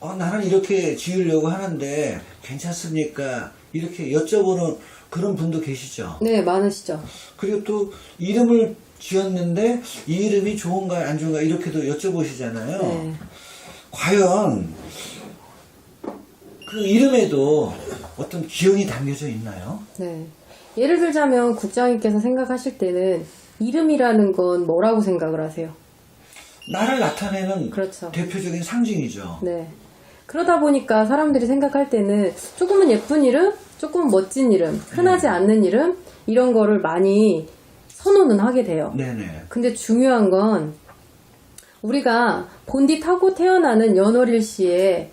나는 이렇게 지으려고 하는데 괜찮습니까? 이렇게 여쭤보는 그런 분도 계시죠. 네, 많으시죠. 그리고 또 이름을 지었는데 이 이름이 좋은가 안 좋은가 이렇게도 여쭤보시잖아요. 네. 과연 그 이름에도 어떤 기운이 담겨져 있나요? 네. 예를 들자면 국장님께서 생각하실 때는 이름이라는 건 뭐라고 생각을 하세요? 나를 나타내는 그렇죠. 대표적인 상징이죠. 네. 그러다 보니까 사람들이 생각할 때는 조금은 예쁜 이름, 조금은 멋진 이름, 흔하지 않는 이름, 이런 거를 많이 선호는 하게 돼요. 네네. 근데 중요한 건 우리가 본디 타고 태어나는 연월일 시에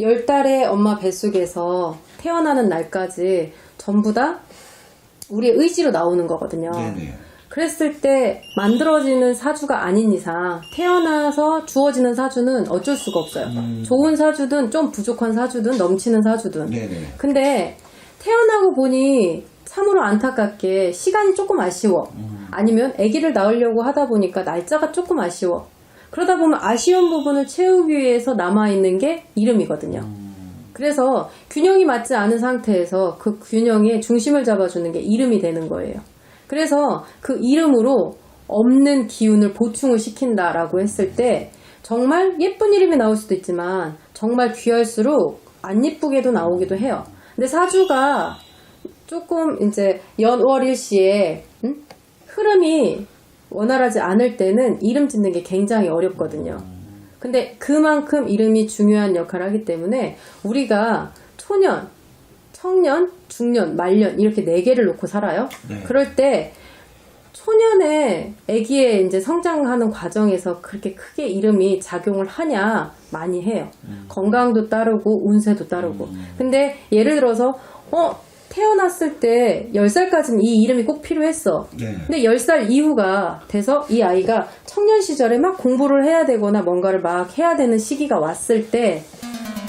10달의 엄마 뱃속에서 태어나는 날까지 전부 다 우리의 의지로 나오는 거거든요. 네네. 그랬을 때 만들어지는 사주가 아닌 이상 태어나서 주어지는 사주는 어쩔 수가 없어요. 좋은 사주든 좀 부족한 사주든 넘치는 사주든. 네네. 근데 태어나고 보니 참으로 안타깝게 시간이 조금 아쉬워. 아니면 아기를 낳으려고 하다 보니까 날짜가 조금 아쉬워. 그러다 보면 아쉬운 부분을 채우기 위해서 남아있는 게 이름이거든요. 그래서 균형이 맞지 않은 상태에서 그 균형의 중심을 잡아주는 게 이름이 되는 거예요. 그래서 그 이름으로 없는 기운을 보충을 시킨다라고 했을 때 정말 예쁜 이름이 나올 수도 있지만 정말 귀할수록 안 예쁘게도 나오기도 해요. 근데 사주가 조금 이제 연월일시에 흐름이 원활하지 않을 때는 이름 짓는 게 굉장히 어렵거든요. 근데 그만큼 이름이 중요한 역할을 하기 때문에 우리가 초년, 청년, 중년, 말년 이렇게 4개를 놓고 살아요. 네. 그럴 때 초년에 아기의 이제 성장하는 과정에서 그렇게 크게 이름이 작용을 하냐 많이 해요. 건강도 따르고 운세도 따르고. 근데 예를 들어서 태어났을 때 10살까지는 이 이름이 꼭 필요했어. 네. 근데 10살 이후가 돼서 이 아이가 청년 시절에 막 공부를 해야 되거나 뭔가를 막 해야 되는 시기가 왔을 때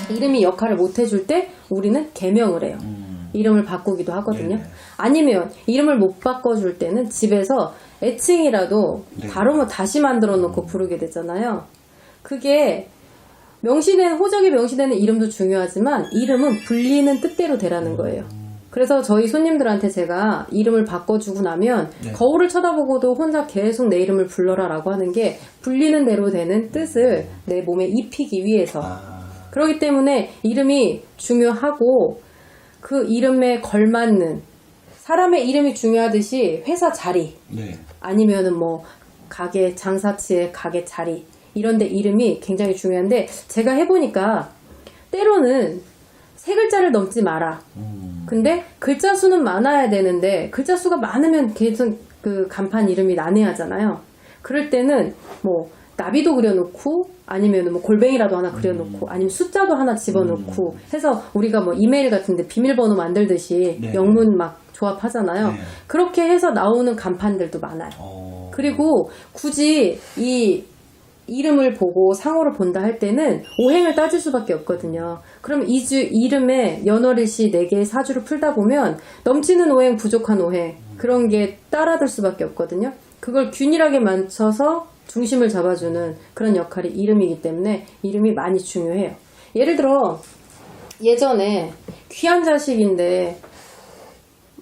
이름이 역할을 못 해줄 때 우리는 개명을 해요. 이름을 바꾸기도 하거든요. 네. 아니면 이름을 못 바꿔줄 때는 집에서 애칭이라도 네. 바로 다시 만들어 놓고 부르게 되잖아요. 그게 명시된 호적에 명시되는 이름도 중요하지만 이름은 불리는 뜻대로 되라는 거예요. 그래서 저희 손님들한테 제가 이름을 바꿔주고 나면 네. 거울을 쳐다보고도 혼자 계속 내 이름을 불러라라고 하는 게 불리는 대로 되는 뜻을 내 몸에 입히기 위해서. 그렇기 때문에 이름이 중요하고 그 이름에 걸맞는 사람의 이름이 중요하듯이 회사 자리 네. 아니면은 뭐 가게 장사치의 가게 자리 이런데 이름이 굉장히 중요한데 제가 해보니까 때로는 3글자를 넘지 마라. 근데 글자 수는 많아야 되는데 글자 수가 많으면 계속 그 간판 이름이 난해하잖아요. 그럴 때는 뭐 나비도 그려놓고 아니면 뭐 골뱅이라도 하나 그려놓고 아니면 숫자도 하나 집어넣고 해서 우리가 뭐 이메일 같은데 비밀번호 만들듯이 네. 영문 막 조합하잖아요. 네. 그렇게 해서 나오는 간판들도 많아요. 그리고 굳이 이 이름을 보고 상호를 본다 할 때는 오행을 따질 수밖에 없거든요. 그럼 이름에 연월일시 4개의 사주를 풀다 보면 넘치는 오행, 부족한 오행 그런 게 따라들 수밖에 없거든요. 그걸 균일하게 맞춰서 중심을 잡아주는 그런 역할이 이름이기 때문에 이름이 많이 중요해요. 예를 들어 예전에 귀한 자식인데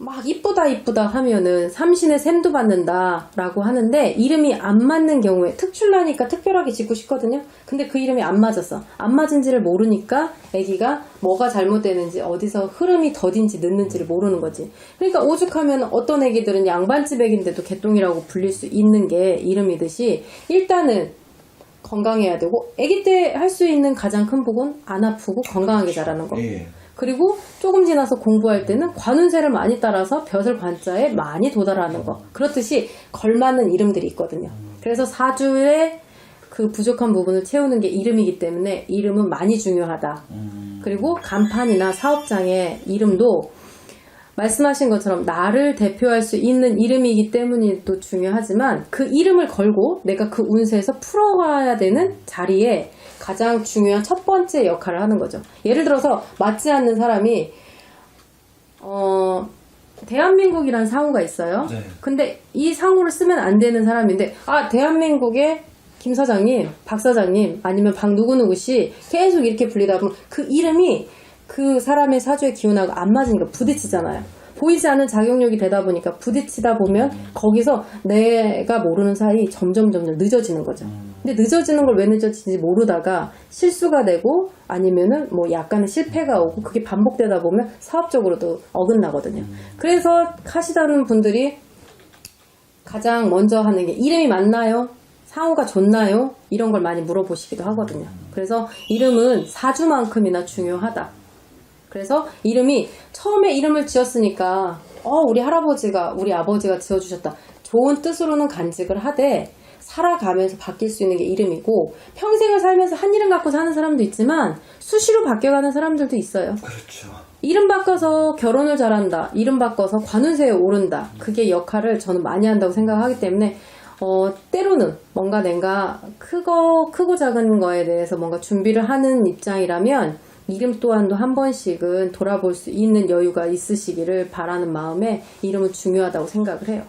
막 이쁘다 하면은 삼신의 샘도 받는다 라고 하는데 이름이 안 맞는 경우에 특출나니까 특별하게 짓고 싶거든요. 근데 그 이름이 안 맞았어. 안 맞은지를 모르니까 아기가 뭐가 잘못되는지 어디서 흐름이 더딘지 늦는지를 모르는 거지. 그러니까 오죽하면 어떤 아기들은 양반집 아기인데도 개똥이라고 불릴 수 있는 게 이름이듯이 일단은 건강해야 되고 아기 때 할 수 있는 가장 큰 복은 안 아프고 건강하게 자라는 거. 예. 그리고 조금 지나서 공부할 때는 관운세를 많이 따라서 벼슬 관자에 많이 도달하는 거. 그렇듯이 걸맞는 이름들이 있거든요. 그래서 사주의 그 부족한 부분을 채우는 게 이름이기 때문에 이름은 많이 중요하다. 그리고 간판이나 사업장의 이름도 말씀하신 것처럼 나를 대표할 수 있는 이름이기 때문이 또 중요하지만 그 이름을 걸고 내가 그 운세에서 풀어가야 되는 자리에 가장 중요한 첫 번째 역할을 하는 거죠. 예를 들어서 맞지 않는 사람이 대한민국이라는 상호가 있어요. 네. 근데 이 상호를 쓰면 안 되는 사람인데 대한민국의 김 사장님, 박 사장님, 아니면 박 누구누구씨 계속 이렇게 불리다 보면 그 이름이 그 사람의 사주의 기운하고 안 맞으니까 부딪히잖아요. 보이지 않는 작용력이 되다 보니까 부딪히다 보면 거기서 내가 모르는 사이 점점 늦어지는 거죠. 근데 늦어지는 걸 왜 늦어지는지 모르다가 실수가 되고 아니면은 뭐 약간의 실패가 오고 그게 반복되다 보면 사업적으로도 어긋나거든요. 그래서 하시다는 분들이 가장 먼저 하는 게 이름이 맞나요? 상호가 좋나요? 이런 걸 많이 물어보시기도 하거든요. 그래서 이름은 사주만큼이나 중요하다. 그래서 이름이 처음에 이름을 지었으니까 우리 할아버지가 우리 아버지가 지어주셨다. 좋은 뜻으로는 간직을 하되 살아가면서 바뀔 수 있는 게 이름이고 평생을 살면서 한 이름 갖고 사는 사람도 있지만 수시로 바뀌어가는 사람들도 있어요. 그렇죠. 이름 바꿔서 결혼을 잘한다. 이름 바꿔서 관운세에 오른다. 그게 역할을 저는 많이 한다고 생각하기 때문에 때로는 뭔가 내가 크고 작은 거에 대해서 뭔가 준비를 하는 입장이라면 이름 또한도 한 번씩은 돌아볼 수 있는 여유가 있으시기를 바라는 마음에 이름은 중요하다고 생각을 해요.